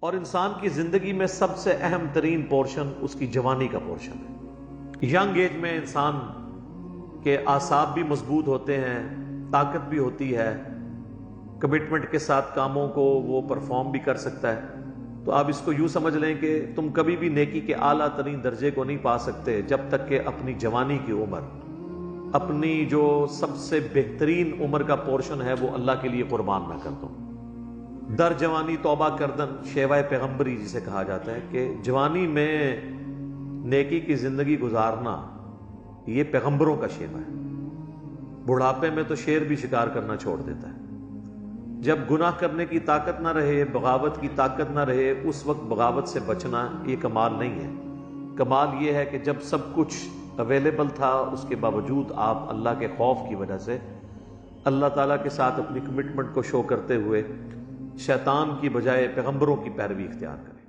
اور انسان کی زندگی میں سب سے اہم ترین پورشن اس کی جوانی کا پورشن ہے۔ ینگ ایج میں انسان کے اعصاب بھی مضبوط ہوتے ہیں، طاقت بھی ہوتی ہے، کمٹمنٹ کے ساتھ کاموں کو وہ پرفارم بھی کر سکتا ہے۔ تو آپ اس کو یوں سمجھ لیں کہ تم کبھی بھی نیکی کے اعلیٰ ترین درجے کو نہیں پا سکتے جب تک کہ اپنی جوانی کی عمر، اپنی جو سب سے بہترین عمر کا پورشن ہے وہ اللہ کے لیے قربان نہ کر دو۔ در جوانی توبہ کردن، شیوہ پیغمبری جسے کہا جاتا ہے کہ جوانی میں نیکی کی زندگی گزارنا، یہ پیغمبروں کا شیوہ ہے۔ بڑھاپے میں تو شیر بھی شکار کرنا چھوڑ دیتا ہے۔ جب گناہ کرنے کی طاقت نہ رہے، بغاوت کی طاقت نہ رہے، اس وقت بغاوت سے بچنا یہ کمال نہیں ہے۔ کمال یہ ہے کہ جب سب کچھ اویلیبل تھا اس کے باوجود آپ اللہ کے خوف کی وجہ سے اللہ تعالیٰ کے ساتھ اپنی کمٹمنٹ کو شو کرتے ہوئے شیطان کی بجائے پیغمبروں کی پیروی اختیار کریں۔